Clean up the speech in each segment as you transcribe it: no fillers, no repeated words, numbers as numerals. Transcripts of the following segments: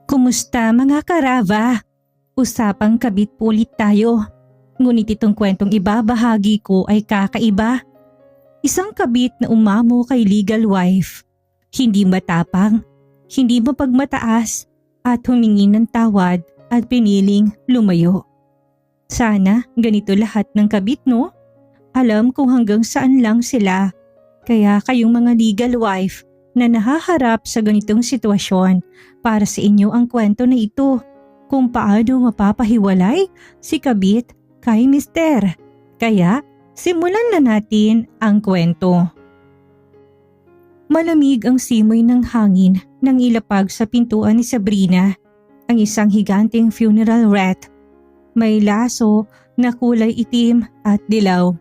Kumusta mga karava? Usapang kabit po ulit tayo. Ngunit itong kwentong ibabahagi ko ay kakaiba. Isang kabit na umamo kay legal wife. Hindi matapang, hindi mapagmataas at humingi ng tawad at piniling lumayo. Sana ganito lahat ng kabit, no? Alam kung hanggang saan lang sila. Kaya kayong mga legal wife na nahaharap sa ganitong sitwasyon, para sa inyo ang kwento na ito kung paano mapapahiwalay si kabit kay mister. Kaya simulan na natin ang kwento. Malamig ang simoy ng hangin nang ilapag sa pintuan ni Sabrina ang isang higanteng funeral wreath. May laso na kulay itim at dilaw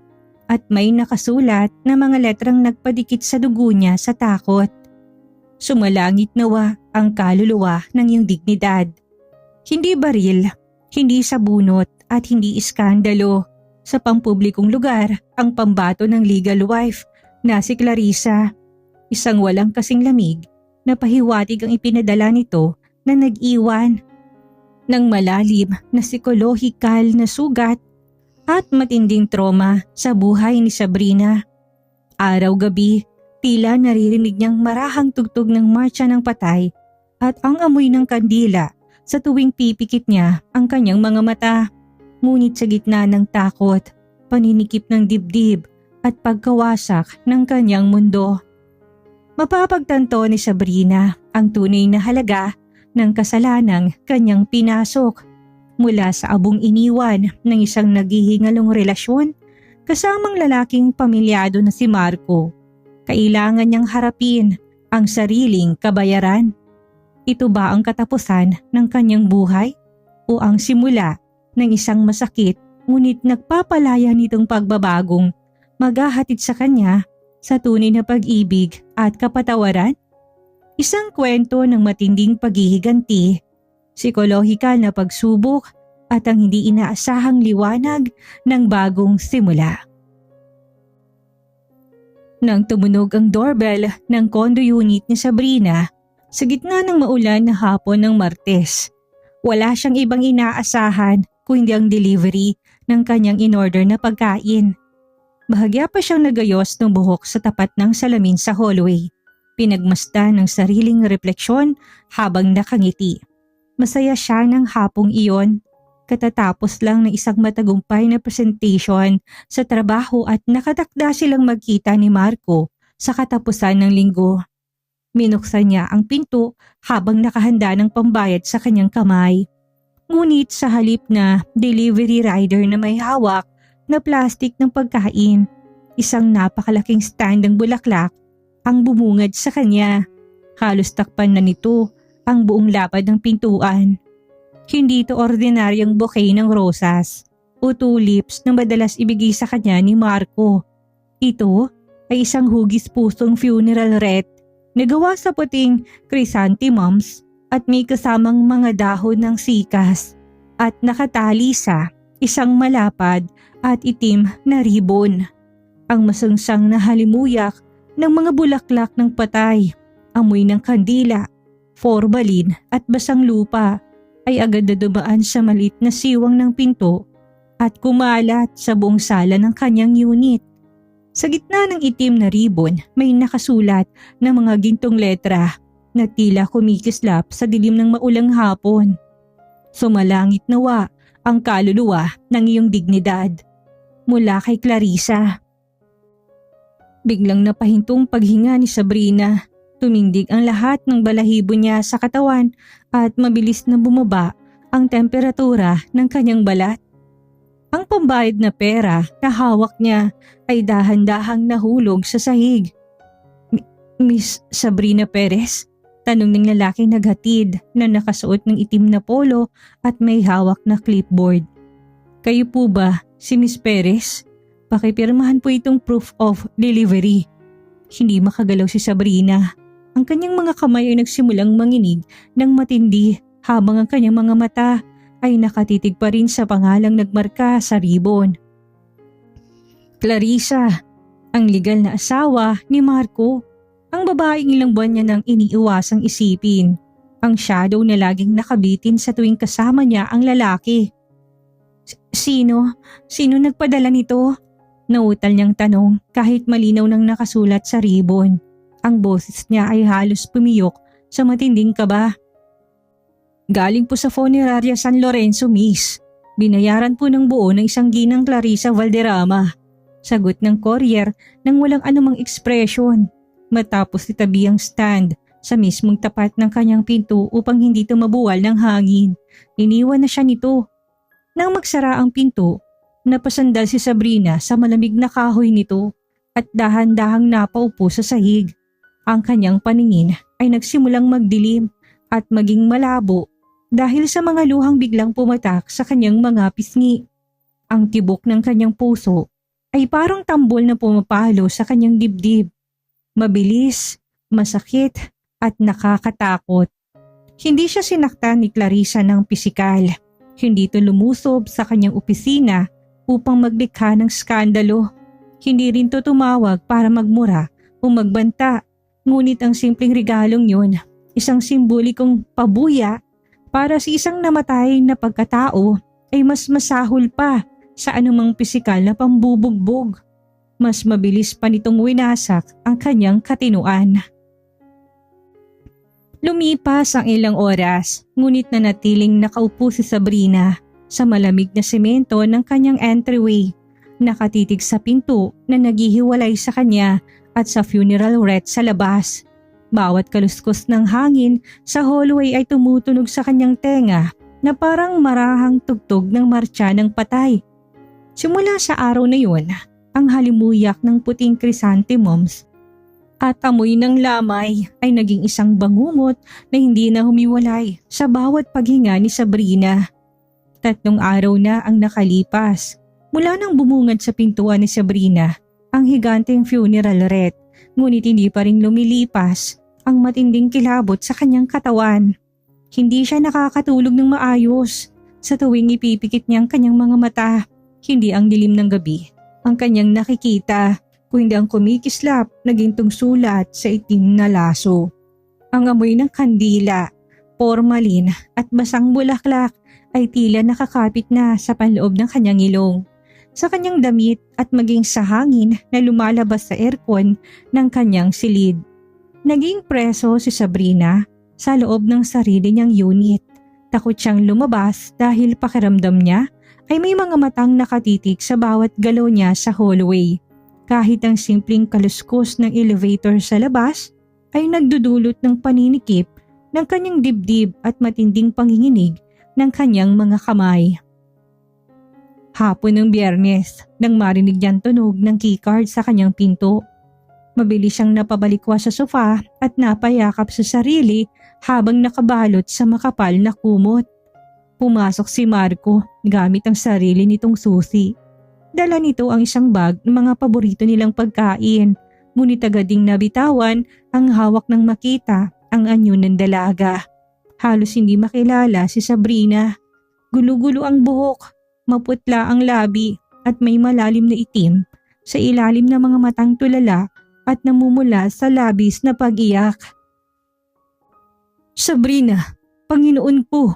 at may nakasulat na mga letrang nagpadikit sa dugo niya sa takot. Sumalangit nawa ang kaluluwa ng iyong dignidad. Hindi baril, hindi sabunot at hindi iskandalo. Sa pampublikong lugar ang pambato ng legal wife na si Clarissa. Isang walang kasing lamig na pahiwatig ang ipinadala nito na nag-iwan ng malalim na psikolohikal na sugat at matinding trauma sa buhay ni Sabrina. Araw-gabi, tila naririnig niyang marahang tugtog ng marcha ng patay at ang amoy ng kandila sa tuwing pipikit niya ang kanyang mga mata. Ngunit sa gitna ng takot, paninikip ng dibdib at pagkawasak ng kanyang mundo, mapapagtanto ni Sabrina ang tunay na halaga ng kasalanang kanyang pinasok mula sa abong iniwan ng isang naghihingalong relasyon kasamang lalaking pamilyado na si Marco. Kailangan niyang harapin ang sariling kabayaran. Ito ba ang katapusan ng kanyang buhay o ang simula ng isang masakit ngunit nagpapalaya nitong pagbabagong maghahatid sa kanya sa tunay na pag-ibig at kapatawaran? Isang kwento ng matinding paghihiganti, psikolohikal na pagsubok at ang hindi inaasahang liwanag ng bagong simula. Nang tumunog ang doorbell ng condo unit ni Sabrina sa gitna ng maulan na hapon ng Martes, wala siyang ibang inaasahan kundi ang delivery ng kanyang in-order na pagkain. Bahagya pa siyang nagayos ng buhok sa tapat ng salamin sa hallway. Pinagmasdan ng sariling refleksyon habang nakangiti. Masaya siya ng hapong iyon. Katatapos lang ng isang matagumpay na presentation sa trabaho at nakatakda silang magkita ni Marco sa katapusan ng linggo. Minuksan niya ang pinto habang nakahanda ng pambayad sa kanyang kamay. Ngunit sa halip na delivery rider na may hawak na plastik ng pagkain, isang napakalaking stand ng bulaklak ang bumungad sa kanya. Halos takpan na nito ang buong lapad ng pintuan. Hindi ito ordinaryong bouquet ng rosas o tulips na madalas ibigay sa kanya ni Marco. Ito ay isang hugis pusong funeral wreath na gawa sa puting chrysanthemums at may kasamang mga dahon ng sikas at nakatali sa isang malapad at itim na ribon. Ang masangsang na halimuyak ng mga bulaklak ng patay, amoy ng kandila, formalin at basang lupa ay agad na dumaan sa maliit na siwang ng pinto at kumalat sa buong sala ng kanyang unit. Sa gitna ng itim na ribon may nakasulat na mga gintong letra na tila kumikislap sa dilim ng maulang hapon. Sumalangit nawa ang kaluluwa ng iyong dignidad. Mula kay Clarissa. Biglang napahintong paghinga ni Sabrina. Tumindig ang lahat ng balahibo niya sa katawan at mabilis na bumaba ang temperatura ng kanyang balat. Ang pambayad na pera na hawak niya ay dahan-dahang nahulog sa sahig. Miss Sabrina Perez? Tanong ng lalaki naghatid na nakasuot ng itim na polo at may hawak na clipboard. Kayo po ba si Miss Perez? Pakipirmahan po itong proof of delivery. Hindi makagalaw si Sabrina. Ang kanyang mga kamay ay nagsimulang manginig ng matindi habang ang kanyang mga mata ay nakatitig pa rin sa pangalang nagmarka sa ribon. Clarissa, ang legal na asawa ni Marco. Ang babaeng ilang buwan niya nang iniiwasang isipin. Ang shadow na laging nakabitin sa tuwing kasama niya ang lalaki. Sino? Sino nagpadala nito? Nautal niyang tanong kahit malinaw nang nakasulat sa ribbon. Ang boses niya ay halos pumiyok sa matinding kaba. Galing po sa Funeraria San Lorenzo, miss. Binayaran po ng buo ng isang ginang Clarissa Valderrama. Sagot ng courier nang walang anumang ekspresyon. Matapos itabi ang stand sa mismong tapat ng kanyang pinto upang hindi ito mabuwal ng hangin. Iniwan na siya nito. Nang magsara ang pinto, napasandal si Sabrina sa malamig na kahoy nito at dahan-dahang napaupo sa sahig. Ang kanyang paningin ay nagsimulang magdilim at maging malabo dahil sa mga luhang biglang pumatak sa kanyang mga pisngi. Ang tibok ng kanyang puso ay parang tambol na pumapalo sa kanyang dibdib. Mabilis, masakit at nakakatakot. Hindi siya sinaktan ni Clarissa ng pisikal. Hindi ito lumusob sa kanyang opisina upang maglikha ng skandalo. Hindi rin ito tumawag para magmura o magbanta. Ngunit ang simpleng regalong yun, isang simbolikong pabuya para sa isang namatay na pagkatao ay mas masahol pa sa anumang pisikal na pambubugbog. Mas mabilis pa nitong winasak ang kanyang katinuan. Lumipas ang ilang oras, ngunit nanatiling nakaupo si Sabrina sa malamig na semento ng kanyang entryway, nakatitig sa pinto na naghihiwalay sa kanya at sa funeral wreath sa labas. Bawat kaluskos ng hangin sa hallway ay tumutunog sa kanyang tenga na parang marahang tugtog ng martsa ng patay. Simula sa araw na yun, ang halimuyak ng puting chrysanthemums at amoy ng lamay ay naging isang bangumot na hindi na humiwalay sa bawat paghinga ni Sabrina. 3 araw na ang nakalipas mula nang bumungad sa pintuan ni Sabrina ang higanteng funeral wreath, ngunit hindi pa rin lumilipas ang matinding kilabot sa kanyang katawan. Hindi siya nakakatulog ng maayos sa tuwing ipipikit niya ang kanyang mga mata. Hindi ang dilim ng gabi ang kanyang nakikita, kundi ang kumikislap na gintong sulat sa itim na laso. Ang amoy ng kandila, formalin at basang bulaklak ay tila nakakapit na sa panloob ng kanyang ilong, sa kanyang damit at maging sa hangin na lumalabas sa aircon ng kanyang silid. Naging preso si Sabrina sa loob ng sarili niyang unit. Takot siyang lumabas dahil pakiramdam niya ay may mga matang nakatitig sa bawat galaw niya sa hallway. Kahit ang simpleng kaluskos ng elevator sa labas ay nagdudulot ng paninikip ng kanyang dibdib at matinding panginginig ng kanyang mga kamay. Hapon ng Biyernes nang marinig niyang tunog ng keycard sa kanyang pinto. Mabilis siyang napabalikwa sa sofa at napayakap sa sarili habang nakabalot sa makapal na kumot. Pumasok si Marco gamit ang sarili nitong susi. Dala nito ang isang bag ng mga paborito nilang pagkain, ngunit agad ding nabitawan ang hawak ng makita ang anyo ng dalaga. Halos hindi makilala si Sabrina. Gulo-gulo ang buhok, maputla ang labi at may malalim na itim sa ilalim ng mga matang tulala at namumula sa labis na pag-iyak. Sabrina, Panginoon ko,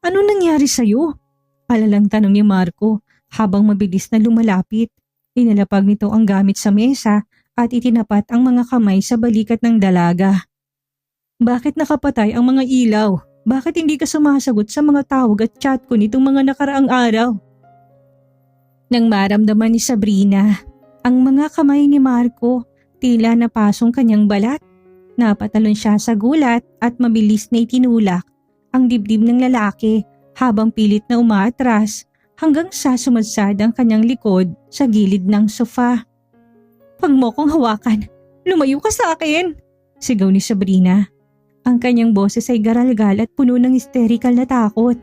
ano nangyari sa'yo? Alalang tanong ni Marco habang mabilis na lumalapit. Inalapag nito ang gamit sa mesa at itinapat ang mga kamay sa balikat ng dalaga. Bakit nakapatay ang mga ilaw? Bakit hindi ka sumasagot sa mga tawag at chat ko nitong mga nakaraang araw? Nang maramdaman ni Sabrina, ang mga kamay ni Marco tila napasong kanyang balat. Napatalon siya sa gulat at mabilis na itinulak ang dibdib ng lalaki habang pilit na umaatras hanggang sa sumadsad ang kanyang likod sa gilid ng sofa. Pag mo kong hawakan, lumayo ka sa akin! Sigaw ni Sabrina. Ang kanyang boses ay garalgal at puno ng hysterical na takot.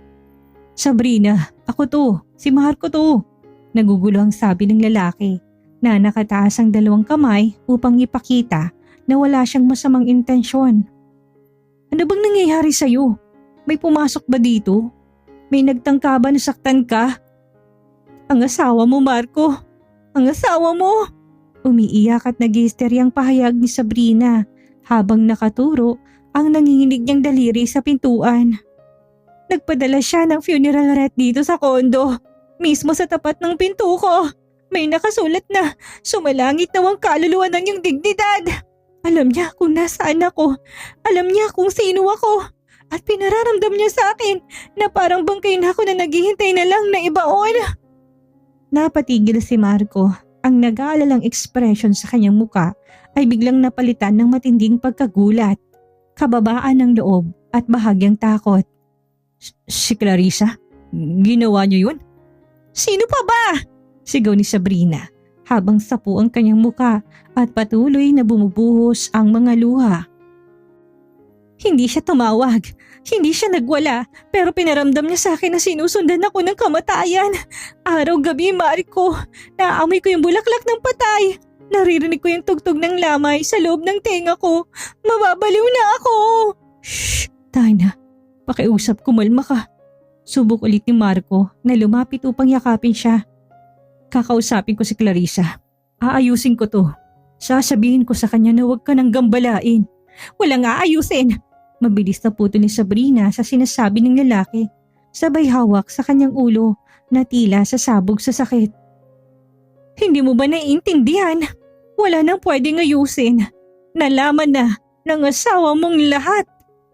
Sabrina, ako to, si Marco to. Nagugulo ang sabi ng lalaki na nakataas ang 2 kamay upang ipakita na wala siyang masamang intensyon. Ano bang nangyayari sa'yo? May pumasok ba dito? May nagtangka ba na saktan ka? Ang asawa mo, Marco! Ang asawa mo! Umiiyak at nag-hysteria ang pahayag ni Sabrina habang nakaturo ang nanginginig niyang daliri sa pintuan. Nagpadala siya ng funeral wreath dito sa kondo. Mismo sa tapat ng pinto ko. May nakasulat na, sumalangit na ang kaluluwa ng iyong dignidad. Alam niya kung nasaan ako. Alam niya kung sino ako. At pinararamdam niya sa akin na parang bangkay na ako na naghihintay na lang na ibaon. Napatigil si Marco. Ang nag-aalalang ekspresyon sa kanyang muka ay biglang napalitan ng matinding pagkagulat, kababaan ng loob at bahagyang takot. Si Clarissa? Ginawa niyo yun? Sino pa ba? Sigaw ni Sabrina habang sapu ang kanyang muka at patuloy na bumubuhos ang mga luha. Hindi siya tumawag, hindi siya nagwala, pero pinaramdam niya sa akin na sinusundan ako ng kamatayan. Araw-gabi, Marco, naaamoy ko yung bulaklak ng patay. Naririnig ko yung tugtog ng lamay sa loob ng tenga ko. Mababaliw na ako. Shh, Tana, pakiusap, kumalma ka. Subok ulit ni Marco na lumapit upang yakapin siya. Kakausapin ko si Clarissa. Aayusin ko to. Sasabihin ko sa kanya na huwag ka nang gambalain. Walang aayusin. Mabilis na puto ni Sabrina sa sinasabi ng lalaki. Sabay hawak sa kanyang ulo na tila sasabog sa sakit. Hindi mo ba naiintindihan? Wala nang pwedeng ayusin. Nalaman na ng asawa mong lahat.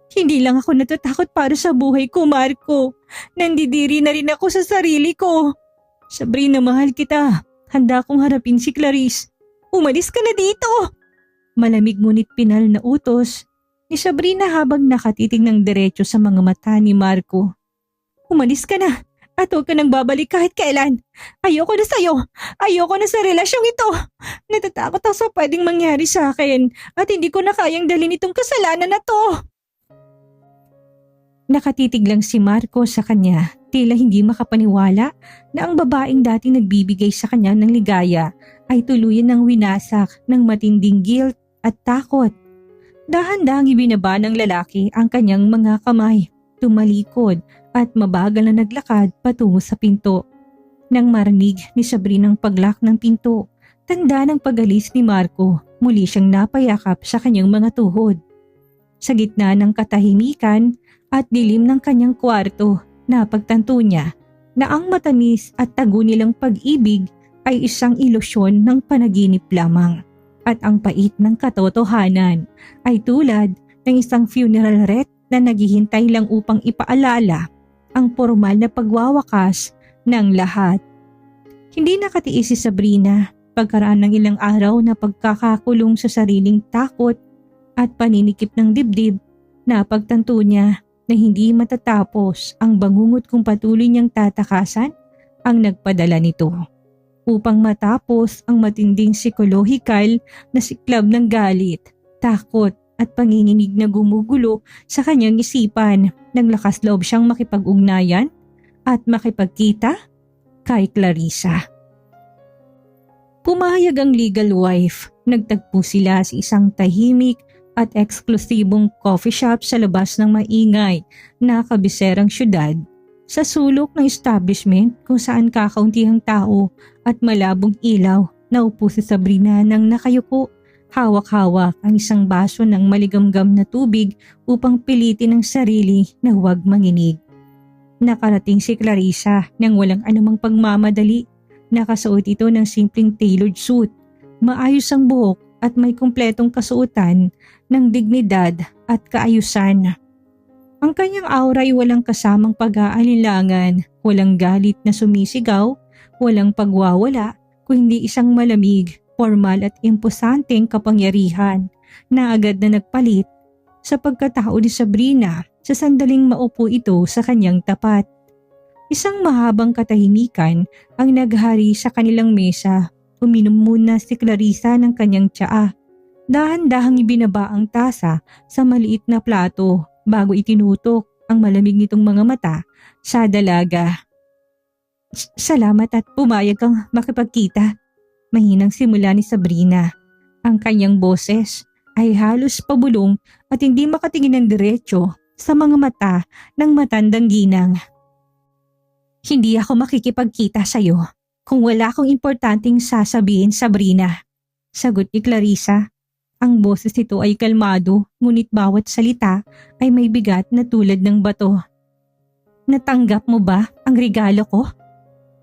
Hindi lang ako natatakot para sa buhay ko, Marco. Nandidiri na rin ako sa sarili ko. Sabrina, mahal kita. Handa akong harapin si Clarice. Umalis ka na dito! Malamig ngunit pinal na utos ni Sabrina habang nakatitig ng diretso sa mga mata ni Marco. Umalis ka na at huwag ka nang babalik kahit kailan. Ayoko na sa'yo. Ayoko na sa relasyong ito. Natatakot ako sa pwedeng mangyari sa akin at hindi ko na kayang dalhin itong kasalanan na to. Nakatitig lang si Marco sa kanya, tila hindi makapaniwala na ang babaeng dating nagbibigay sa kanya ng ligaya ay tuluyan ng winasak ng matinding guilt at takot. Dahan-dahang ibinaba ng lalaki ang kanyang mga kamay, tumalikod at mabagal na naglakad patungo sa pinto. Nang marinig ni Sabrina ang paglak ng pinto, tanda ng pag-alis ni Marco, muli siyang napayakap sa kanyang mga tuhod. Sa gitna ng katahimikan at dilim ng kanyang kwarto, napagtanto niya na ang matamis at tago nilang pag-ibig ay isang ilusyon ng panaginip lamang. At ang pait ng katotohanan ay tulad ng isang funeral wreath na naghihintay lang upang ipaalala ang formal na pagwawakas ng lahat. Hindi nakatiis si Sabrina pagkaraan ng ilang araw na pagkakakulong sa sariling takot at paninikip ng dibdib. Napagtanto niya na hindi matatapos ang bangungot kung patuloy niyang tatakasan ang nagpadala nito. Upang matapos ang matinding psikolohikal na siklab ng galit, takot at panginginig na gumugulo sa kanyang isipan, naglakas loob siyang makipag-ugnayan at makipagkita kay Clarissa. Pumayag ang legal wife. Nagtagpo sila sa isang tahimik at eksklusibong coffee shop sa labas ng maingay na kabiserang syudad, sa sulok ng establishment kung saan kakaunti ang tao at malabong ilaw. Naupo si Sabrina nang nakayuko, hawak-hawak ang isang baso ng maligamgam na tubig upang pilitin ang sarili na huwag manginig. Nakarating si Clarissa nang walang anumang pagmamadali. Nakasuot ito ng simpleng tailored suit, maayos ang buhok at may kumpletong kasuotan ng dignidad at kaayusan. Ang kanyang aura ay walang kasamang pag-aalinlangan, walang galit na sumisigaw, walang pagwawala, kundi isang malamig, formal at imposanteng kapangyarihan na agad na nagpalit sa pagkatao ni Sabrina sa sandaling maupo ito sa kanyang tapat. Isang mahabang katahimikan ang naghari sa kanilang mesa. Uminom muna si Clarissa ng kanyang tsaa. Dahan-dahang ibinaba ang tasa sa maliit na plato bago itinutok ang malamig nitong mga mata sa dalaga. Salamat at pumayag kang makipagkita. Mahinang simula ni Sabrina. Ang kanyang boses ay halos pabulong at hindi makatingin ng diretso sa mga mata ng matandang ginang. Hindi ako makikipagkita sa iyo kung wala akong importanteng sasabihin, Sabrina. Sagot ni Clarissa. Ang boses nito ay kalmado, ngunit bawat salita ay may bigat na tulad ng bato. Natanggap mo ba ang regalo ko?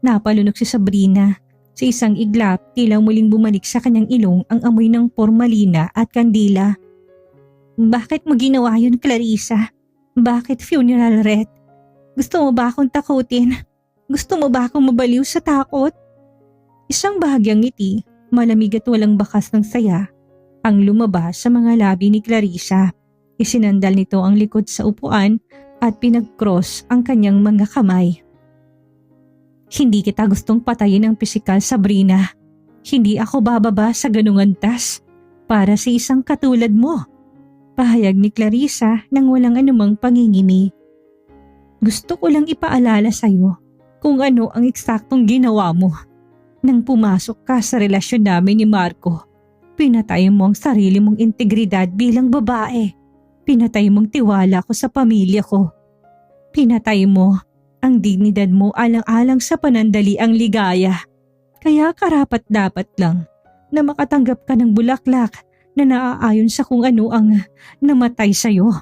Napalunok si Sabrina. Sa isang iglap, tila muling bumalik sa kanyang ilong ang amoy ng pormalina at kandila. Bakit mo ginawa yun, Clarissa? Bakit funeral wreath? Gusto mo ba akong takutin? Gusto mo ba akong mabaliw sa takot? Isang bahagyang ngiti, malamig at walang bakas ng saya, ang lumabas sa mga labi ni Clarissa. Isinandal nito ang likod sa upuan at pinag-cross ang kanyang mga kamay. Hindi kita gustong patayin ng pisikal, Sabrina. Hindi ako bababa sa ganung antas para sa isang katulad mo. Pahayag ni Clarissa nang walang anumang pangingimi. Gusto ko lang ipaalala sa iyo kung ano ang eksaktong ginawa mo. Nang pumasok ka sa relasyon namin ni Marco, pinatay mo ang sarili mong integridad bilang babae. Pinatay mong tiwala ko sa pamilya ko. Pinatay mo ang dignidad mo alang-alang sa panandaliang ligaya. Kaya karapat-dapat lang na makatanggap ka ng bulaklak na naaayon sa kung ano ang namatay sa'yo.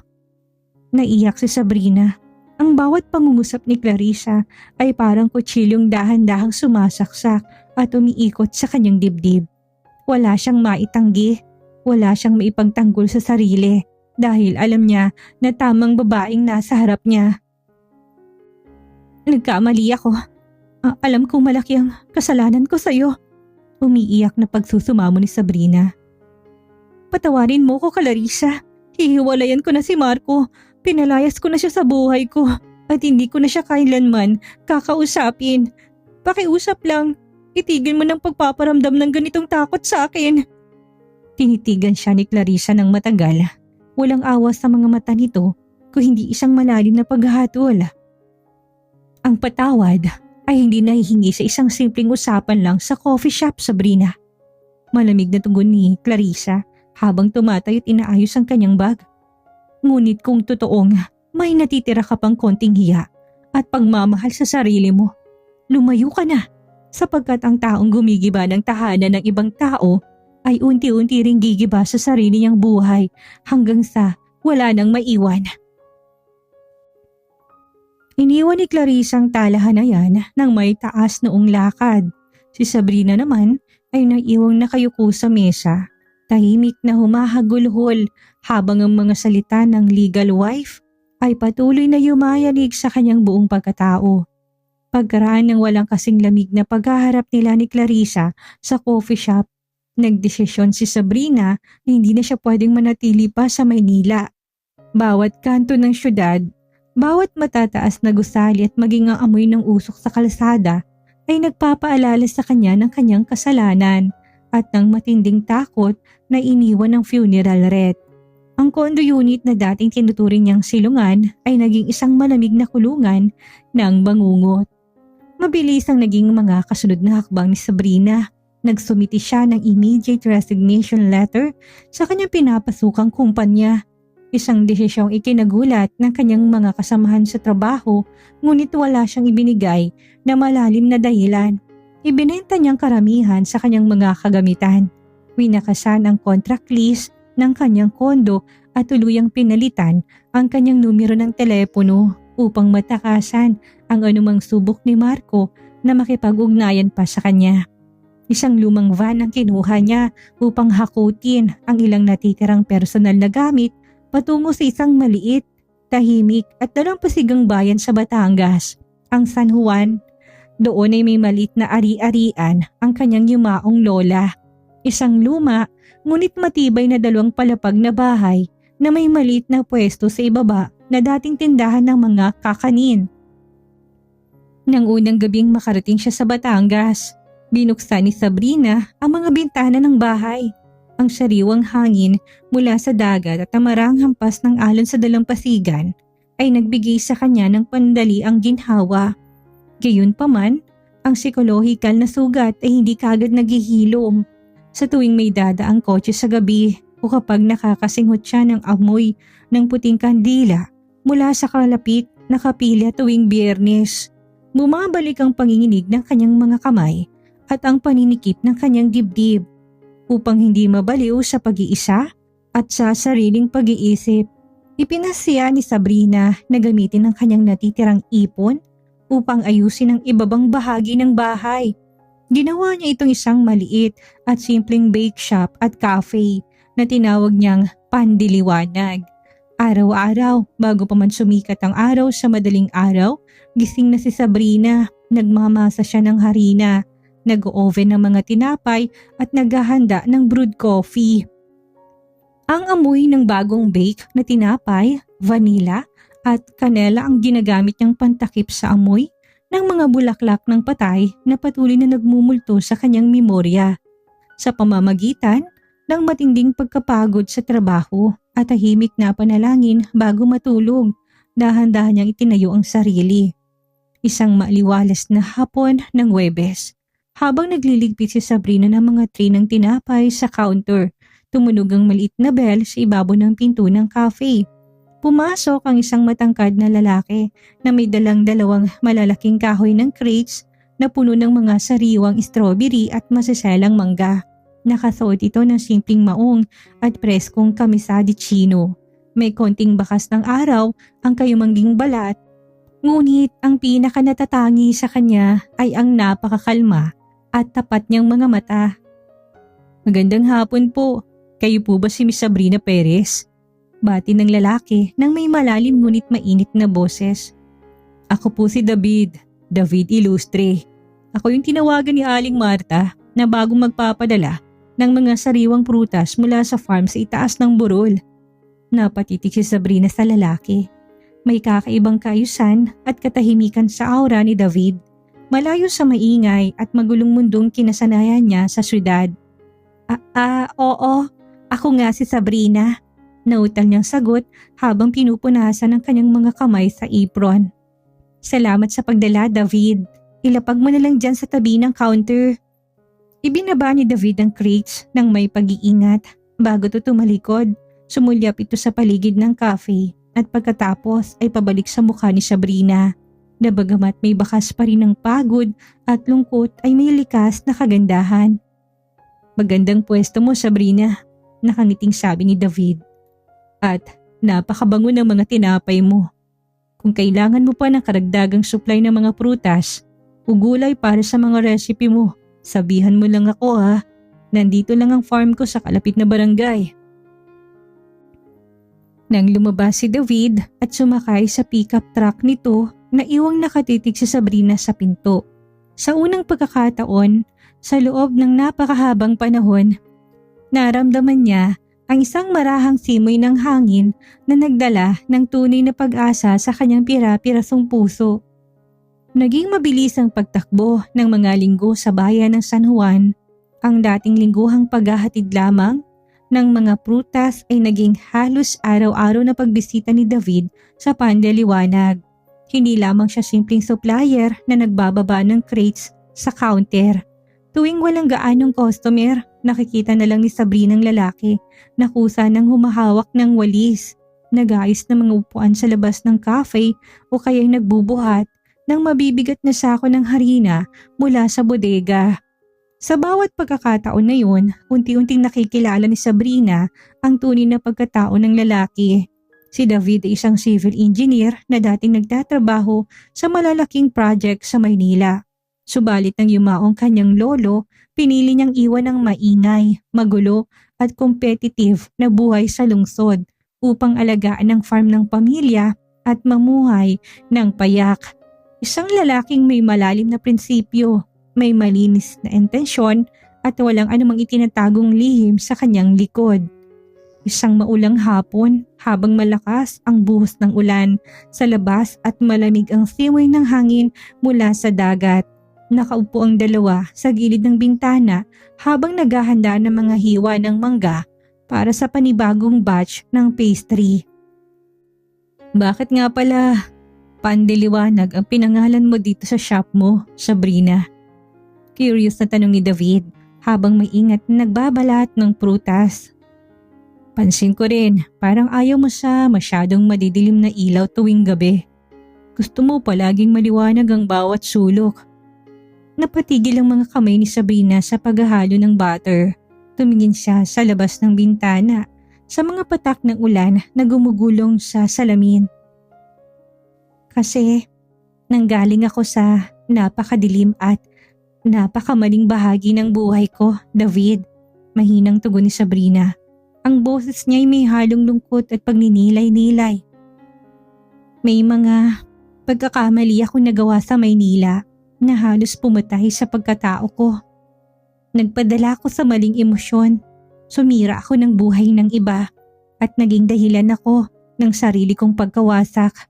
Naiyak si Sabrina. Ang bawat pangungusap ni Clarissa ay parang kutsilyong dahan-dahang sumasaksak at umiikot sa kanyang dibdib. Wala siyang maitanggi, wala siyang maipagtanggol sa sarili dahil alam niya na tamang babaeng nasa harap niya. Nagkamali ako. Alam kong malaki ang kasalanan ko sa'yo. Umiiyak na pagsusumamo ni Sabrina. Patawarin mo ko, Clarissa. Hihiwalayan ko na si Marco. Pinalayas ko na siya sa buhay ko at hindi ko na siya kailanman kakausapin. Pakiusap lang, itigil mo ng pagpaparamdam ng ganitong takot sa akin. Tinitigan siya ni Clarissa ng matagal. Walang awa sa mga mata nito kung hindi isang malalim na paghahatol. Ang patawad ay hindi nahihingi sa isang simpleng usapan lang sa coffee shop, Sabrina. Malamig na tugon ni Clarissa habang tumatayo at inaayos ang kanyang bag. Ngunit kung totoong may natitira ka pang konting hiya at pagmamahal sa sarili mo, lumayo ka na sapagkat ang taong gumigiba ng tahanan ng ibang tao ay unti-unti ring gigiba sa sarili niyang buhay hanggang sa wala nang maiwan. Iniwan ni Clarissa ang talahan na yan nang may taas noong lakad. Si Sabrina naman ay naiwang nakayuko sa mesa. Tahimik na humahagulhol habang ang mga salita ng legal wife ay patuloy na yumayanig sa kanyang buong pagkatao. Pagkaraan ng walang kasing lamig na paghaharap nila ni Clarissa sa coffee shop, nagdesisyon si Sabrina na hindi na siya pwedeng manatili pa sa Maynila. Bawat kanto ng syudad, bawat matataas na gusali at maging ang amoy ng usok sa kalsada ay nagpapaalala sa kanya ng kanyang kasalanan at ng matinding takot na iniwan ng funeral wreath. Ang condo unit na dating tinuturing niyang silungan ay naging isang malamig na kulungan ng bangungot. Mabilis ang naging mga kasunod na hakbang ni Sabrina. Nagsumiti siya ng immediate resignation letter sa kanyang pinapasukang kumpanya. Isang desisyong ikinagulat ng kanyang mga kasamahan sa trabaho, ngunit wala siyang ibinigay na malalim na dahilan. Ibinenta niyang karamihan sa kanyang mga kagamitan. Winakasan ang contract lease ng kanyang kondo at tuluyang pinalitan ang kanyang numero ng telepono upang matakasan ang anumang subok ni Marco na makipag-ugnayan pa sa kanya. Isang lumang van ang kinuha niya upang hakutin ang ilang natitirang personal na gamit patungo sa isang maliit, tahimik at dalampasigang bayan sa Batangas, ang San Juan. Doon ay may maliit na ari-arian ang kanyang yumaong lola. Isang luma ngunit matibay na 2 palapag na bahay na may maliit na pwesto sa ibaba na dating tindahan ng mga kakanin. Nang unang gabing makarating siya sa Batangas, binuksan ni Sabrina ang mga bintana ng bahay. Ang sariwang hangin mula sa dagat at amarang hampas ng alon sa dalampasigan ay nagbigay sa kanya ng pandaliang ginhawa. Gayunpaman, ang psikolohikal na sugat ay hindi kaagad naghihilom. Sa tuwing may dadaang kotse sa gabi o kapag nakakasinghot siya ng amoy ng puting kandila mula sa kalapit na kapilya tuwing Biyernes, bumabalik ang panginginig ng kanyang mga kamay at ang paninikip ng kanyang dibdib. upang hindi mabaliw sa pag-iisa at sa sariling pag-iisip. Ipinasya ni Sabrina na gamitin ang kanyang natitirang ipon upang ayusin ang ibabang bahagi ng bahay. Ginawa niya itong isang maliit at simpleng bake shop at cafe na tinawag niyang Pandiliwanag. Araw-araw, bago pa man sumikat ang araw sa madaling araw, gising na si Sabrina, nagmamasa siya ng harina, nag-oven ng mga tinapay at naghahanda ng brewed coffee. Ang amoy ng bagong bake na tinapay, vanilla at kanela ang ginagamit niyang pantakip sa amoy ng mga bulaklak ng patay na patuloy na nagmumulto sa kanyang memorya. Sa pamamagitan ng matinding pagkapagod sa trabaho at tahimik na panalangin bago matulog, dahan-dahan niyang itinayo ang sarili. Isang maaliwalas na hapon ng Huwebes, habang nagliligpit si Sabrina ng mga tray ng tinapay sa counter, tumunog ang maliit na bell sa ibabaw ng pinto ng cafe. Pumasok ang isang matangkad na lalaki na may dalang dalawang malalaking kahoy ng crates na puno ng mga sariwang strawberry at masiselang mangga. Nakasuot ito ng simpleng maong at preskong kamisa de chino. May konting bakas ng araw ang kayumangging balat, ngunit ang pinakanatatangi sa kanya ay ang napakakalma at tapat niyang mga mata. "Magandang hapon po. Kayo po ba si Miss Sabrina Perez?" Bati ng lalaki nang may malalim ngunit mainit na boses. "Ako po si David Ilustre. Ako yung tinawagan ni Aling Marta na bagong magpapadala ng mga sariwang prutas mula sa farm sa itaas ng burol." Napatitig si Sabrina sa lalaki. May kakaibang kaayusan at katahimikan sa aura ni David. Malayo sa maingay at magulong mundong kinasanayan niya sa syudad. Oo. Ako nga si Sabrina." Nautal niyang sagot habang pinupunasan ng kanyang mga kamay sa apron. "Salamat sa pagdala, David. Ilapag mo na lang dyan sa tabi ng counter." Ibinaba ni David ang crates ng may pag-iingat. Bago ito tumalikod, sumulyap ito sa paligid ng cafe at pagkatapos ay pabalik sa mukha ni Sabrina, na bagamat may bakas pa rin ng pagod at lungkot ay may likas na kagandahan. "Magandang pwesto mo, Sabrina," nakangiting sabi ni David. "At napakabango ng mga tinapay mo. Kung kailangan mo pa ng karagdagang supply ng mga prutas o gulay para sa mga recipe mo, sabihan mo lang ako ha. Nandito lang ang farm ko sa kalapit na barangay." Nang lumabas si David at sumakay sa pickup truck nito, naiwang nakatitig si Sabrina sa pinto. Sa unang pagkakataon, sa loob ng napakahabang panahon, naramdaman niya ang isang marahang simoy ng hangin na nagdala ng tunay na pag-asa sa kanyang pira-pirasong puso. Naging mabilis ang pagtakbo ng mga linggo sa bayan ng San Juan. Ang dating lingguhang paghahatid lamang ng mga prutas ay naging halos araw-araw na pagbisita ni David sa Pandiliwanag. Hindi lamang siya simpleng supplier na nagbababa ng crates sa counter. Tuwing walang gaanong customer, nakikita na lang ni Sabrina ang lalaki na kusa ng humahawak ng walis, nag-aayos ng mga upuan sa labas ng cafe o kaya'y nagbubuhat ng mabibigat na sako ng harina mula sa bodega. Sa bawat pagkakataon na yun, unti-unting nakikilala ni Sabrina ang tunay na pagkatao ng lalaki. Si David ay isang civil engineer na dating nagtatrabaho sa malalaking project sa Maynila. Subalit nang yumaong kanyang lolo, pinili niyang iwan ang maingay, magulo at competitive na buhay sa lungsod upang alagaan ang farm ng pamilya at mamuhay ng payak. Isang lalaking may malalim na prinsipyo, may malinis na intensyon at walang anumang itinatagong lihim sa kanyang likod. Isang maulang hapon habang malakas ang buhos ng ulan sa labas at malamig ang simoy ng hangin mula sa dagat. Nakaupo ang dalawa sa gilid ng bintana habang naghahanda ng mga hiwa ng mangga para sa panibagong batch ng pastry. "Bakit nga pala Pandiliwanag ang pinangalan mo dito sa shop mo, Sabrina?" Curious na tanong ni David habang may ingat na nagbabalat ng prutas. "Pansin ko rin, parang ayaw mo sa masyadong madidilim na ilaw tuwing gabi. Gusto mo palaging maliwanag ang bawat sulok." Napatigil ang mga kamay ni Sabrina sa paghahalo ng butter. Tumingin siya sa labas ng bintana sa mga patak ng ulan na gumugulong sa salamin. Kasi nanggaling ako sa napakadilim at napakamaling bahagi ng buhay ko, David. Mahinang tugon ni Sabrina. Ang boses niya ay may halong lungkot at pagninilay-nilay. May mga pagkakamali ako nagawa sa Maynila na halos pumatay sa pagkatao ko. Nagpadala ako sa maling emosyon. Sumira ako ng buhay ng iba at naging dahilan ako ng sarili kong pagkawasak.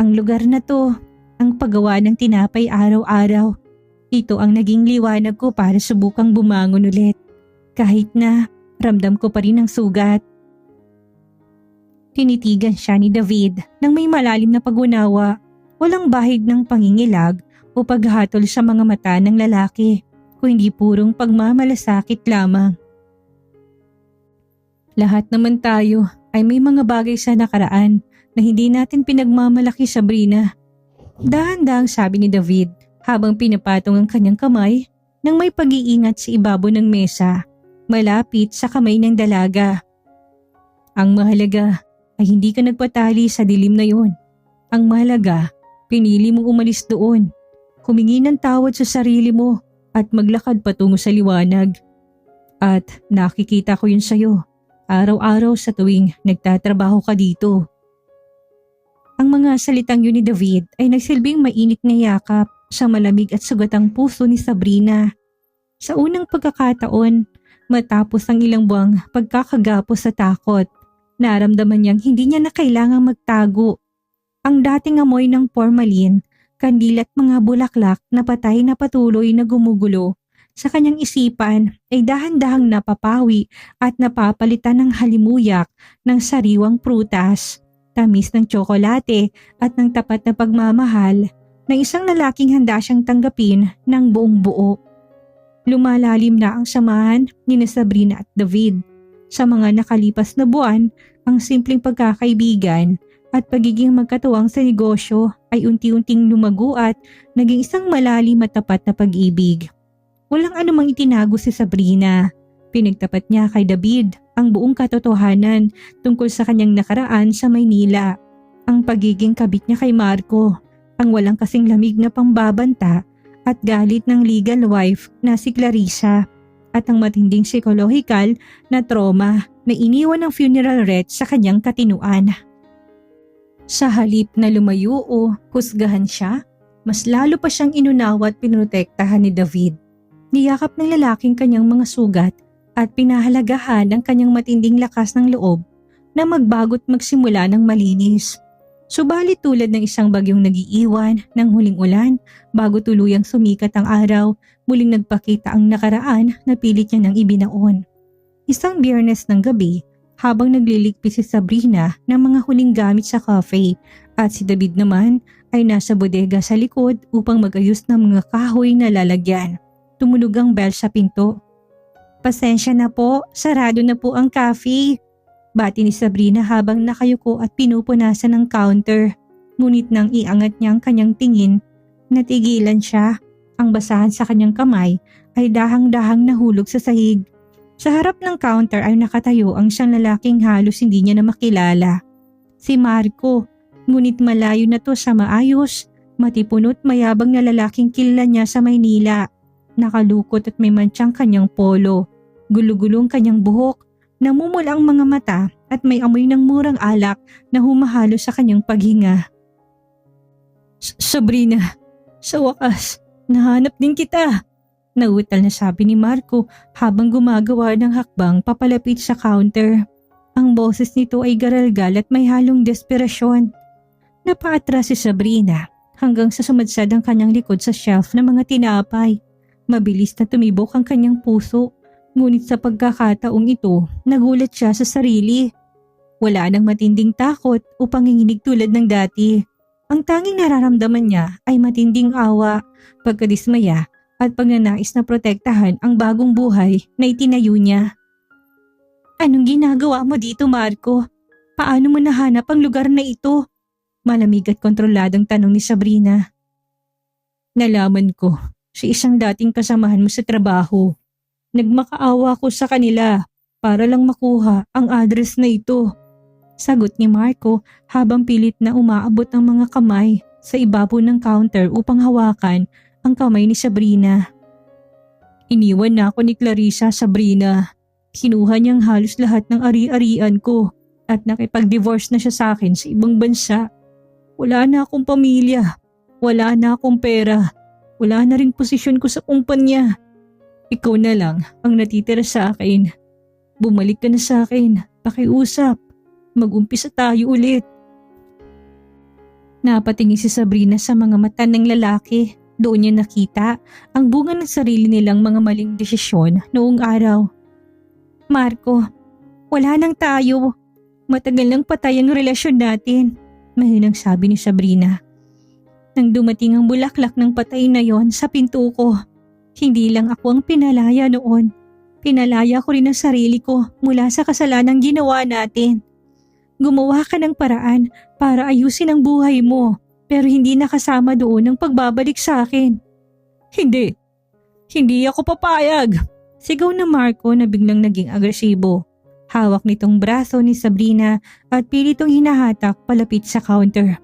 Ang lugar na to, ang paggawa ng tinapay araw-araw, ito ang naging liwanag ko para subukang bumangon ulit. Kahit na ramdam ko pa rin ang sugat. Tinitigan siya ni David nang may malalim na pag-unawa, walang bahid ng pangingilag o paghatol sa mga mata ng lalaki, kung hindi purong pagmamalasakit lamang. Lahat naman tayo ay may mga bagay sa nakaraan na hindi natin pinagmamalaki, Sabrina. Dahan-dahang sabi ni David habang pinapatong ang kanyang kamay nang may pag-iingat sa ibabaw ng mesa, malapit sa kamay ng dalaga. Ang mahalaga ay hindi ka nagpatali sa dilim na yon. Ang mahalaga, pinili mong umalis doon, humingi ng tawad sa sarili mo at maglakad patungo sa liwanag. At nakikita ko yun sa'yo, araw-araw sa tuwing nagtatrabaho ka dito. Ang mga salitang yun ni David ay nagsilbing mainit na yakap sa malamig at sugatang puso ni Sabrina. Sa unang pagkakataon, matapos ang ilang buwang pagkakagapos sa takot, naramdaman niyang hindi niya na kailangang magtago. Ang dating amoy ng formalin, kandil at mga bulaklak na patay na patuloy na gumugulo sa kanyang isipan ay dahan-dahang napapawi at napapalitan ng halimuyak ng sariwang prutas, tamis ng tsokolate at ng tapat na pagmamahal ng isang lalaking handa siyang tanggapin ng buong buo. Lumalalim na ang samahan ni Sabrina at David. Sa mga nakalipas na buwan, ang simpleng pagkakaibigan at pagiging magkatuwang sa negosyo ay unti-unting lumago at naging isang malalim at tapat na pag-ibig. Walang anumang itinago si Sabrina. Pinagtapat niya kay David ang buong katotohanan tungkol sa kanyang nakaraan sa Maynila. Ang pagiging kabit niya kay Marco, ang walang kasing lamig na pambabanta at galit ng legal wife na si Clarissa, at ang matinding psikolohikal na trauma na iniwan ng funeral wreath sa kanyang katinuan. Sa halip na lumayo o husgahan siya, mas lalo pa siyang inunawa at pinotektahan ni David. Niyakap ng lalaking kanyang mga sugat at pinahalagahan ang kanyang matinding lakas ng loob na magbago't magsimula ng malinis. Subalit tulad ng isang bagyong nag-iiwan ng huling ulan bago tuluyang sumikat ang araw, muling nagpakita ang nakaraan na pilit niya nang ibinaon. Isang Biyernes ng gabi, habang nagliligpit si Sabrina ng mga huling gamit sa cafe at si David naman ay nasa bodega sa likod upang mag-ayos ng mga kahoy na lalagyan. Tumunog ang bell sa pinto. "Pasensya na po, sarado na po ang cafe," bati ni Sabrina habang nakayuko at pinupunasan ng counter. Ngunit nang iangat niya ang kanyang tingin, natigilan siya. Ang basahan sa kanyang kamay ay dahang-dahang nahulog sa sahig. Sa harap ng counter ay nakatayo ang siyang lalaking halos hindi niya na makilala. Si Marco, ngunit malayo na to sa maayos, matipunot mayabang na lalaking kilala niya sa Maynila. Nakalukot at may mantsang kanyang polo, gulugulong kanyang buhok, namumula ang mga mata at may amoy ng murang alak na humahalo sa kanyang paghinga. "Sabrina, sa wakas, nahanap din kita," nautal na sabi ni Marco habang gumagawa ng hakbang papalapit sa counter. Ang boses nito ay garalgal at may halong desperasyon. Napaatras si Sabrina hanggang sa sumadsad ang kanyang likod sa shelf ng mga tinapay. Mabilis na tumibok ang kanyang puso, ngunit sa pagkakataong ito, nagulat siya sa sarili. Wala nang matinding takot o panginginig tulad ng dati. Ang tanging nararamdaman niya ay matinding awa, pagkadismaya at pagnanais na protektahan ang bagong buhay na itinayo niya. "Anong ginagawa mo dito, Marco? Paano mo nahanap ang lugar na ito?" Malamig at kontroladong tanong ni Sabrina. "Nalaman ko sa isang dating kasamahan mo sa trabaho. Nagmakaawa ko sa kanila para lang makuha ang address na ito. Sagot ni Marco habang pilit na umaabot ang mga kamay sa ibabaw ng counter upang hawakan ang kamay ni Sabrina. Iniwan na ako ni Clarissa, Sabrina. Kinuha niyang halos lahat ng ari-arian ko at nakipag-divorce na siya sa akin sa ibang bansa. Wala na akong pamilya, wala na akong pera, wala na ring posisyon ko sa kumpanya. Ikaw na lang ang natitira sa akin. Bumalik ka na sa akin, pakiusap. Mag-umpisa tayo ulit. Napatingin si Sabrina sa mga mata ng lalaki. Doon niya nakita ang bunga ng sarili nilang mga maling desisyon noong araw. Marco, wala nang tayo. Matagal nang patay ang relasyon natin, mahinang sabi ni Sabrina. Nang dumating ang bulaklak ng patay na yon sa pinto ko, hindi lang ako ang pinalaya noon. Pinalaya ko rin ang sarili ko mula sa kasalanang ginawa natin. Gumawa ka ng paraan para ayusin ang buhay mo pero hindi nakasama doon ang pagbabalik sa akin. Hindi ako papayag. Sigaw na Marco na biglang naging agresibo. Hawak nitong braso ni Sabrina at pilitong hinahatak palapit sa counter.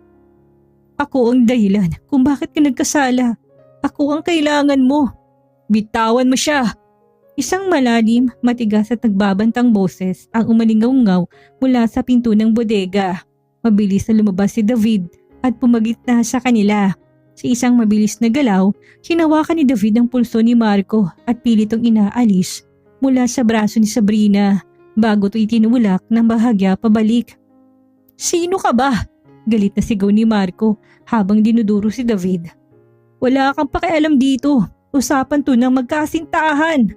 Ako ang dahilan kung bakit ka nagkasala. Ako ang kailangan mo. Bitawan mo siya. Isang malalim, matigas at nagbabantang boses ang umalingaw-ngaw mula sa pinto ng bodega. Mabilis na lumabas si David at pumagitna sa kanila. Sa isang mabilis na galaw, hinawakan ni David ang pulso ni Marco at pilitong inaalis mula sa braso ni Sabrina bago ito itinulak ng bahagya pabalik. Sino ka ba? Galit na sigaw ni Marco habang dinuduro si David. Wala kang pakialam dito. Usapan to ng magkasintahan.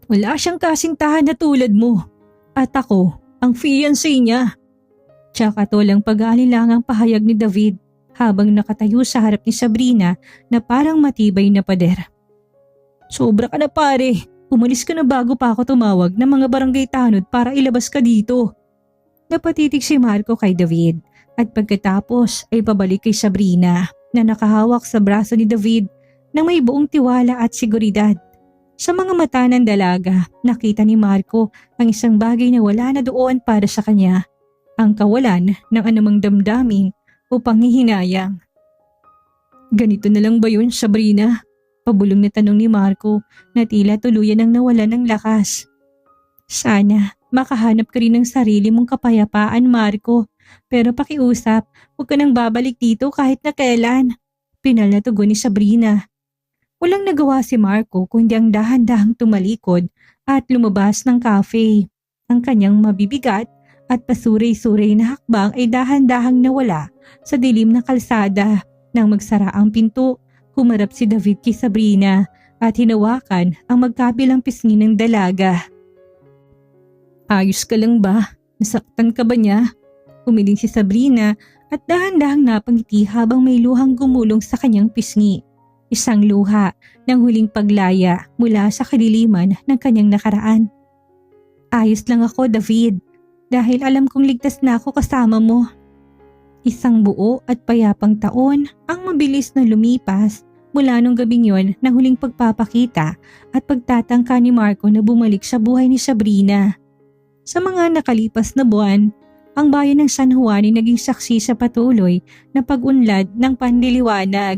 Wala siyang kasintahan na tulad mo. At ako, ang fiancé niya. Tsaka to lang pag-aalilangang pahayag ni David habang nakatayo sa harap ni Sabrina na parang matibay na pader. Sobra ka na pare. Umalis ka na bago pa ako tumawag ng mga barangay tanod para ilabas ka dito. Napatitig si Marco kay David at pagkatapos ay pabalik kay Sabrina na nakahawak sa braso ni David na may buong tiwala at seguridad. Sa mga mata ng dalaga, nakita ni Marco ang isang bagay na wala na doon para sa kanya, ang kawalan ng anumang damdamin o panghihinayang. Ganito na lang ba yun, Sabrina? Pabulong na tanong ni Marco na tila tuluyan ang nawalan ng lakas. Sana makahanap ka rin ng sarili mong kapayapaan, Marco, pero pakiusap, huwag ka nang babalik dito kahit na kailan. Pinal na tugon ni Sabrina. Walang nagawa si Marco kundi ang dahan-dahang tumalikod at lumabas ng cafe. Ang kanyang mabibigat at pasuray-suray na hakbang ay dahan-dahang nawala sa dilim na kalsada. Nang magsara ang pinto, humarap si David kay Sabrina at hinawakan ang magkabilang pisngi ng dalaga. Ayos ka lang ba? Nasaktan ka ba niya? Umiling si Sabrina at dahan-dahang napangiti habang may luhang gumulong sa kanyang pisngi. Isang luha ng huling paglaya mula sa kadiliman ng kanyang nakaraan. Ayos lang ako, David, dahil alam kong ligtas na ako kasama mo. Isang buo at payapang taon ang mabilis na lumipas mula nung gabing yon na huling pagpapakita at pagtatangka ni Marco na bumalik sa buhay ni Sabrina. Sa mga nakalipas na buwan, ang bayan ng San Juan ay naging saksi sa patuloy na pag-unlad ng pandiliwanag.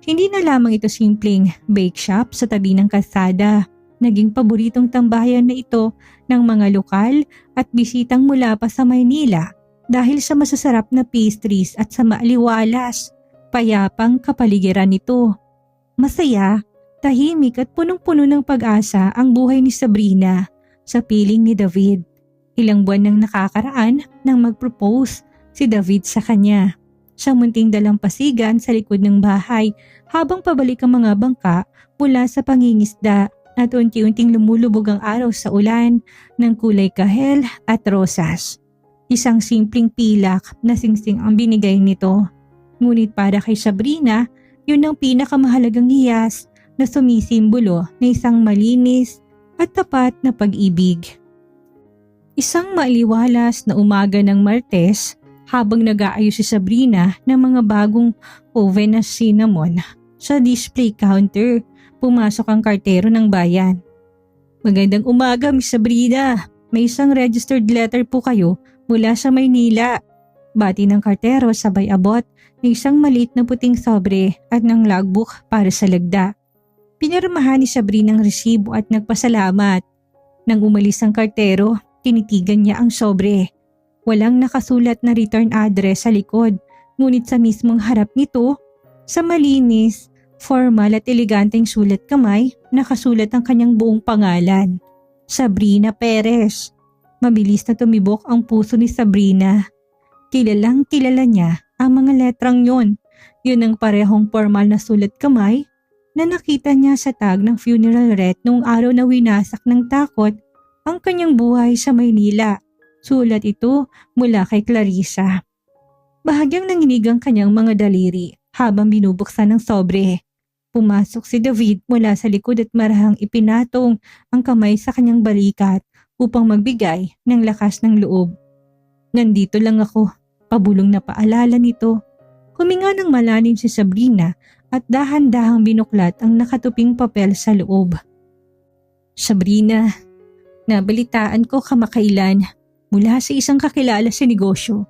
Hindi na lamang ito simpleng bake shop sa tabi ng kalsada. Naging paboritong tambayan na ito ng mga lokal at bisitang mula pa sa Maynila dahil sa masasarap na pastries at sa maaliwalas, payapang kapaligiran nito. Masaya, tahimik at punong-puno ng pag-asa ang buhay ni Sabrina sa piling ni David. Ilang buwan nang nakakaraan nang mag-propose si David sa kanya. Sa munting dalampasigan sa likod ng bahay habang pabalik ang mga bangka mula sa pangingisda at unti-unting lumulubog ang araw sa ulan ng kulay kahel at rosas. Isang simpleng pilak na singsing ang binigay nito. Ngunit para kay Sabrina, yun ang pinakamahalagang hiyas na sumisimbolo na isang malinis at tapat na pag-ibig. Isang maaliwalas na umaga ng Martes, habang nag-aayos si Sabrina ng mga bagong oven na cinnamon, Sa display counter, pumasok ang kartero ng bayan. Magandang umaga, Miss Sabrina. May isang registered letter po kayo mula sa Maynila. Bati ng kartero sabay abot ng isang maliit na puting sobre at ng logbook para sa lagda. Pinirmahan ni Sabrina ang resibo at nagpasalamat. Nang umalis ang kartero, tinitigan niya ang sobre. Walang nakasulat na return address sa likod, ngunit sa mismong harap nito, sa malinis, formal at eleganteng sulat kamay, nakasulat ang kanyang buong pangalan. Sabrina Perez. Mabilis na tumibok ang puso ni Sabrina. Kilalang kilala niya ang mga letrang yon. Yun ang parehong formal na sulat kamay na nakita niya sa tag ng funeral wreath noong araw na winasak ng takot ang kanyang buhay sa Maynila. Sulat ito mula kay Clarissa. Bahagyang nanginig ang kanyang mga daliri habang binubuksan ng sobre. Pumasok si David mula sa likod at marahang ipinatong ang kamay sa kanyang balikat upang magbigay ng lakas ng loob. Nandito lang ako, pabulong na paalala nito. Huminga ng malalim si Sabrina at dahan-dahang binuklat ang nakatuping papel sa loob. Sabrina, nabalitaan ko kamakailan mula sa isang kakilala sa negosyo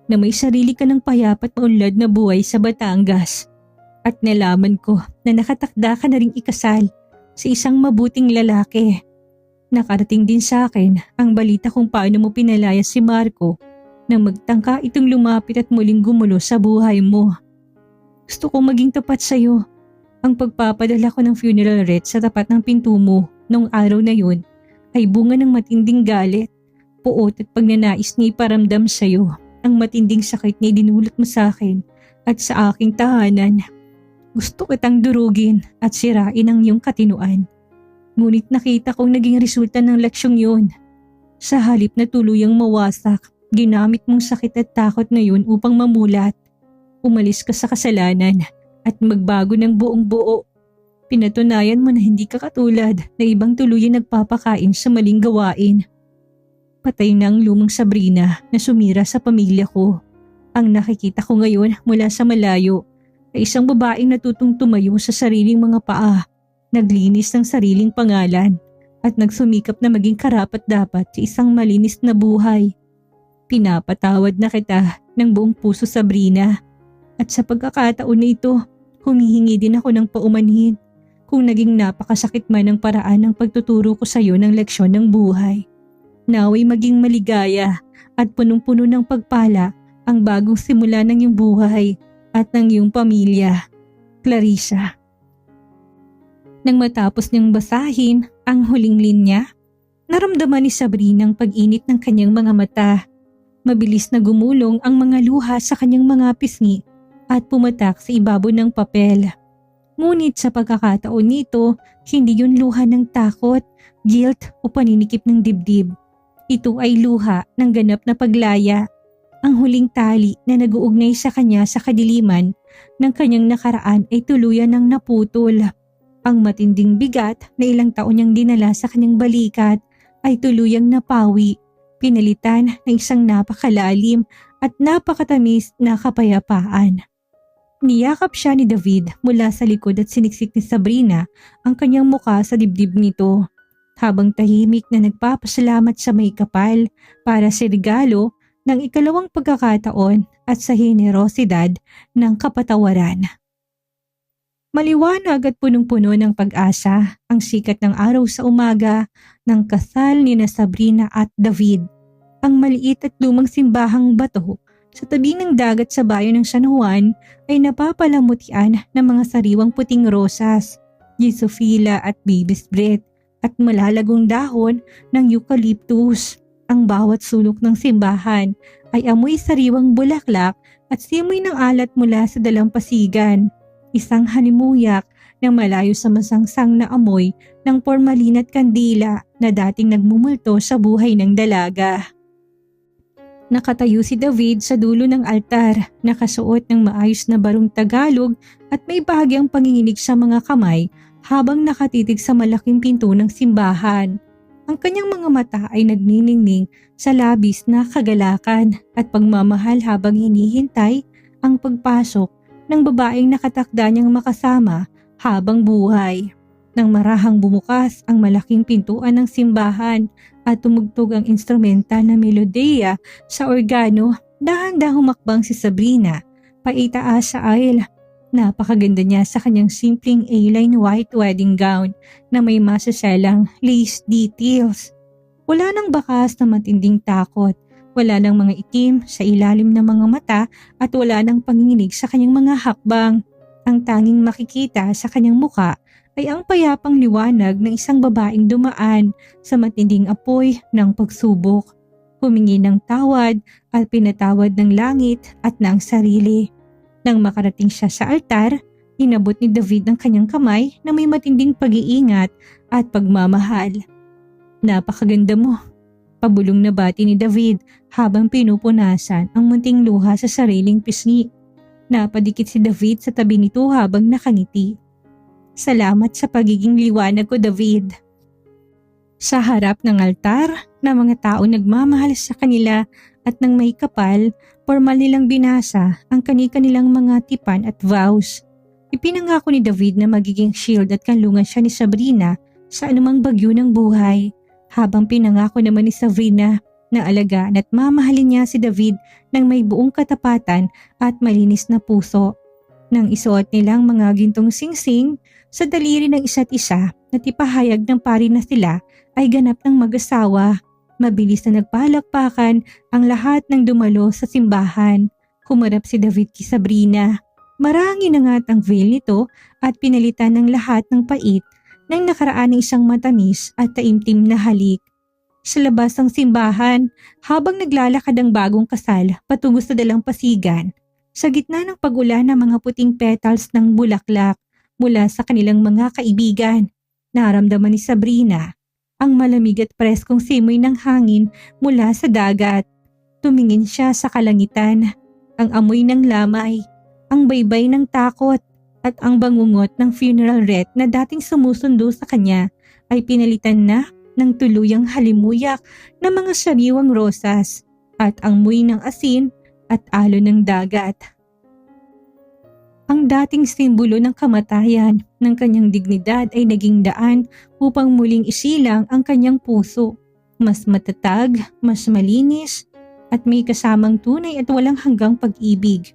na may sarili ka ng payapat na unlad na buhay sa Batangas. At nalaman ko na nakatakda ka na ring ikasal sa isang mabuting lalaki. Nakarating din sa akin ang balita kung paano mo pinalaya si Marco nang magtangka itong lumapit at muling gumulo sa buhay mo. Gusto kong maging tapat sa iyo. Ang pagpapadala ko ng funeral wreath sa tapat ng pinto mo noong araw na yun ay bunga ng matinding galit, puot at pagnanais niya iparamdam sa iyo ang matinding sakit na idinulot mo sa akin at sa aking tahanan. Gusto kitang durugin at sirain ang iyong katinuan. Ngunit nakita kong naging resulta ng leksyong yun. Sa halip na tuluyang mawasak, ginamit mong sakit at takot na yun upang mamulat. Umalis ka sa kasalanan at magbago ng buong buo. Pinatunayan mo na hindi ka katulad na ibang tuluyang nagpapakain sa maling gawain. Patay na ang lumang Sabrina na sumira sa pamilya ko. Ang nakikita ko ngayon mula sa malayo ay isang babaeng natutong tumayo sa sariling mga paa, naglinis ng sariling pangalan at nagsumikap na maging karapat-dapat sa isang malinis na buhay. Pinapatawad na kita ng buong puso, Sabrina. At sa pagkakataon na ito, humihingi din ako ng paumanhin kung naging napakasakit man ang paraan ng pagtuturo ko sa iyo ng leksyon ng buhay. Naway maging maligaya at punong-puno ng pagpala ang bagong simula ng iyong buhay at ng iyong pamilya. Clarissa. Nang matapos niyang basahin ang huling linya, naramdaman ni Sabrina ang pag-init ng kanyang mga mata. Mabilis na gumulong ang mga luha sa kanyang mga pisngi at pumatak sa ibabaw ng papel. Ngunit sa pagkakataon nito, hindi yun luha ng takot, guilt o paninikip ng dibdib. Ito ay luha ng ganap na paglaya. Ang huling tali na nag-uugnay sa kanya sa kadiliman ng kanyang nakaraan ay tuluyan ng naputol. Ang matinding bigat na ilang taon niyang dinala sa kanyang balikat ay tuluyang napawi, pinalitan ng isang napakalalim at napakatamis na kapayapaan. Niyakap siya ni David mula sa likod at siniksik ni Sabrina ang kanyang muka sa dibdib nito, habang tahimik na nagpapasalamat sa may kapal para sa regalo ng ikalawang pagkakataon at sa henerosidad ng kapatawaran. Maliwanag at punong-puno ng pag-asa ang sikat ng araw sa umaga ng kasal ni Sabrina at David. Ang maliit at lumang simbahang bato sa tabi ng dagat sa bayan ng San Juan ay napapalamutian ng mga sariwang puting rosas, gisofila at baby's breath at malalagong dahon ng eucalyptus. Ang bawat sulok ng simbahan ay amoy sariwang bulaklak at simoy ng alat mula sa dalampasigan. Isang halimuyak na malayo sa masangsang na amoy ng pormalin at kandila na dating nagmumulto sa buhay ng dalaga. Nakatayo si David sa dulo ng altar, nakasuot ng maayos na barong Tagalog at may bahagyang panginginig sa mga kamay habang nakatitig sa malaking pinto ng simbahan. Ang kanyang mga mata ay nagniningning sa labis na kagalakan at pagmamahal habang hinihintay ang pagpasok ng babaeng nakatakda niyang makasama habang buhay. Nang marahang bumukas ang malaking pintuan ng simbahan at tumugtog ang instrumental na melodiya sa organo, dahan-dahang humakbang si Sabrina paitaas sa aisle. Napakaganda niya sa kanyang simpleng A-line white wedding gown na may masaselang lace details. Wala nang bakas na matinding takot, wala nang mga itim sa ilalim ng mga mata at wala nang panginginig sa kanyang mga hakbang. Ang tanging makikita sa kanyang muka ay ang payapang liwanag ng isang babaeng dumaan sa matinding apoy ng pagsubok. Humingi ng tawad at pinatawad ng langit at ng sarili. Nang makarating siya sa altar, inabot ni David ang kanyang kamay na may matinding pag-iingat at pagmamahal. "Napakaganda mo," pabulong na bati ni David habang pinupunasan ang munting luha sa sariling pisngi. Napadikit si David sa tabi nito habang nakangiti. "Salamat sa pagiging liwanag ko, David." Sa harap ng altar na mga tao nagmamahal sa kanila at nang may kapal, formal nilang binasa ang kani-kanilang mga tipan at vows. Ipinangako ni David na magiging shield at kanlungan siya ni Sabrina sa anumang bagyo ng buhay, habang pinangako naman ni Sabrina na alagaan at mamahalin niya si David ng may buong katapatan at malinis na puso. Nang isuot nilang mga gintong singsing sa daliri ng isa't isa at ipahayag ng pari na sila ay ganap ng mag-asawa, mabilis na nagpalakpakan ang lahat ng dumalo sa simbahan. Humarap si David kay Sabrina. Marangin na nga ang veil nito at pinalitan ng lahat ng pait ng nakaraan ng isang matamis at taimtim na halik. Sa labas ng simbahan, habang naglalakad ang bagong kasal patungo sa dalampasigan, sa gitna ng pag-ulan ng mga puting petals ng bulaklak mula sa kanilang mga kaibigan, naramdaman ni Sabrina ang malamig at preskong simoy ng hangin mula sa dagat. Tumingin siya sa kalangitan, ang amoy ng lamay, ang baybay ng takot at ang bangungot ng funeral wreath na dating sumusundo sa kanya ay pinalitan na ng tuluyang halimuyak ng mga sariwang rosas at ang amoy ng asin at alon ng dagat. Ang dating simbolo ng kamatayan ng kanyang dignidad ay naging daan upang muling isilang ang kanyang puso. Mas matatag, mas malinis, at may kasamang tunay at walang hanggang pag-ibig.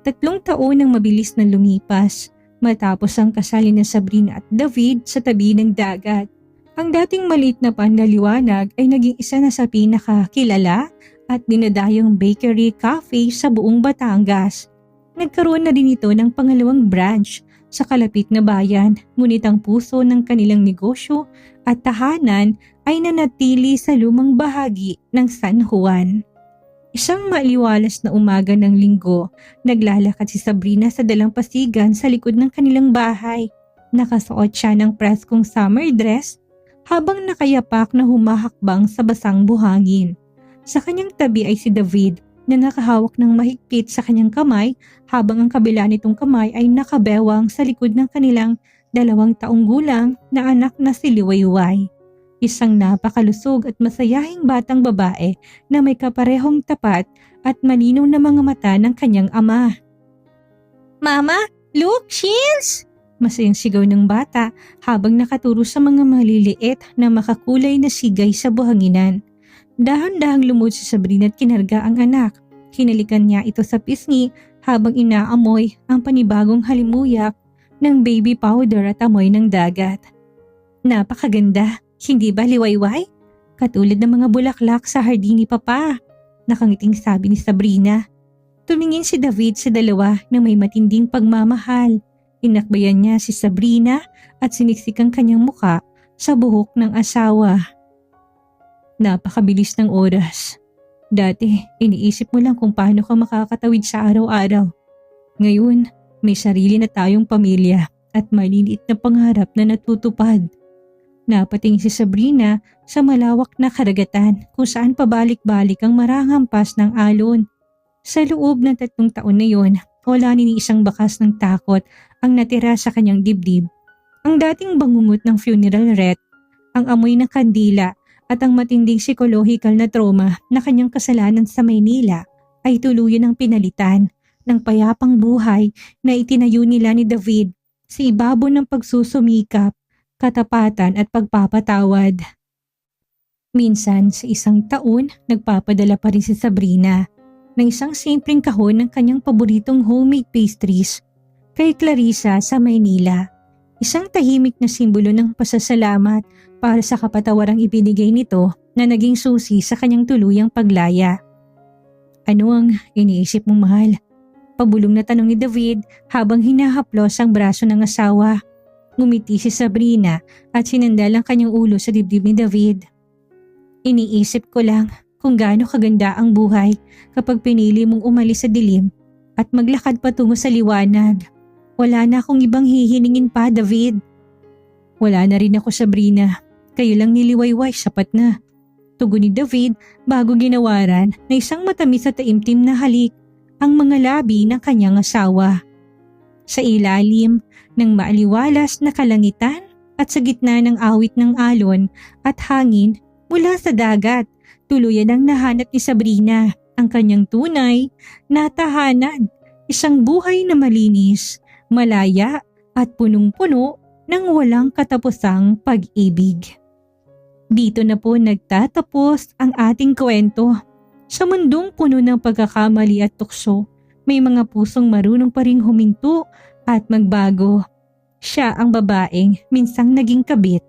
3 taon ang mabilis na lumipas matapos ang kasal ni Sabrina at David sa tabi ng dagat. Ang dating maliit na panlaliwanag ay naging isa na sa pinakakilala at dinadayong bakery cafe sa buong Batangas. Nagkaroon na din ito ng pangalawang branch sa kalapit na bayan, ngunit ang puso ng kanilang negosyo at tahanan ay nanatili sa lumang bahagi ng San Juan. Isang maaliwalas na umaga ng Linggo, naglalakad si Sabrina sa dalampasigan sa likod ng kanilang bahay. Nakasuot siya ng preskong summer dress habang nakayapak na humahakbang sa basang buhangin. Sa kanyang tabi ay si David na nakahawak ng mahigpit sa kanyang kamay habang ang kabila nitong kamay ay nakabewang sa likod ng kanilang 2 taong gulang na anak na si Liwayway. Isang napakalusog at masayahing batang babae na may kaparehong tapat at malinaw na mga mata ng kanyang ama. "Mama, look, Shields!" Masayang sigaw ng bata habang nakaturo sa mga maliliit na makakulay na sigay sa buhanginan. Dahan-dahang lumod si Sabrina at kinarga ang anak. Hinalikan niya ito sa pisngi habang inaamoy ang panibagong halimuyak ng baby powder at amoy ng dagat. "Napakaganda, hindi ba, Liwayway? Katulad ng mga bulaklak sa hardin ni Papa," nakangiting sabi ni Sabrina. Tumingin si David sa dalawa na may matinding pagmamahal. Inakbayan niya si Sabrina at siniksik ang kanyang muka sa buhok ng asawa. "Napakabilis ng oras. Dati, iniisip mo lang kung paano ka makakatawid sa araw-araw. Ngayon, may sarili na tayong pamilya at maliliit na pangarap na natutupad." Napatingin si Sabrina sa malawak na karagatan kung saan pabalik-balik ang maranghampas ng alon. Sa loob ng 3 taon na yon, wala ni isang bakas ng takot ang natira sa kanyang dibdib. Ang dating bangungot ng funeral wreath, ang amoy ng kandila at ang matinding psikolohikal na trauma na kanyang kasalanan sa Maynila ay tuluyan ng pinalitan ng payapang buhay na itinayo nila ni David sa ibabaw ng pagsusumikap, katapatan at pagpapatawad. Minsan sa isang taon, nagpapadala pa rin si Sabrina ng isang simpleng kahon ng kanyang paboritong homemade pastries kay Clarissa sa Maynila. Isang tahimik na simbolo ng pasasalamat para sa kapatawarang ibinigay nito na naging susi sa kanyang tuluyang paglaya. Ano ang iniisip mo, mahal? Pabulong na tanong ni David habang hinahaplos ang braso ng asawa. Ngumiti si Sabrina at sinandal ang kanyang ulo sa dibdib ni David. Iniisip ko lang kung gaano kaganda ang buhay kapag pinili mong umalis sa dilim at maglakad patungo sa liwanag. Wala na akong ibang hihilingin pa, David. Wala na rin ako, Sabrina. Kayo lang niliwayway, sapat na. Tugon ni David bago ginawaran na isang matamis at taimtim na halik ang mga labi ng kanyang asawa. Sa ilalim ng maaliwalas na kalangitan at sa gitna ng awit ng alon at hangin mula sa dagat, tuluyan ang nahanap ni Sabrina ang kanyang tunay na tahanan, isang buhay na malinis, malaya at punong-puno ng walang katapusang pag-ibig. Dito na po nagtatapos ang ating kwento. Sa mundong puno ng pagkakamali at tukso, may mga pusong marunong pa ring huminto at magbago. Siya ang babaeng minsang naging kabit,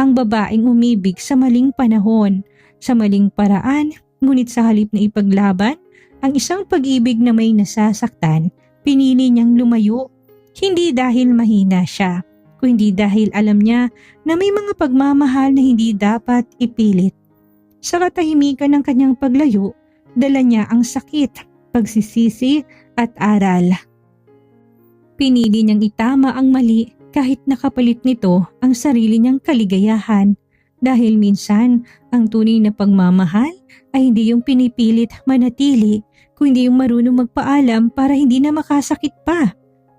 ang babaeng umibig sa maling panahon, sa maling paraan, ngunit sa halip na ipaglaban ang isang pag-ibig na may nasasaktan, pinili niyang lumayo. Hindi dahil mahina siya, kundi dahil alam niya na may mga pagmamahal na hindi dapat ipilit. Sa katahimikan ng kanyang paglayo, dala niya ang sakit, pagsisisi at aral. Pinili niyang itama ang mali kahit nakapalit nito ang sarili niyang kaligayahan, dahil minsan ang tunay na pagmamahal ay hindi yung pinipilit manatili, kundi yung marunong magpaalam para hindi na makasakit pa.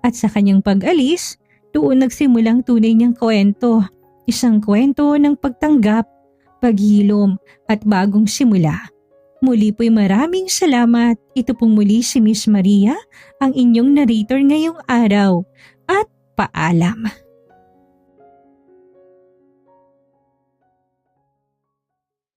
At sa kanyang pag-alis, doon nagsimulang tunay niyang kwento. Isang kwento ng pagtanggap, paghilom at bagong simula. Muli po'y maraming salamat. Ito pong muli si Miss Maria, ang inyong narrator ngayong araw. At paalam.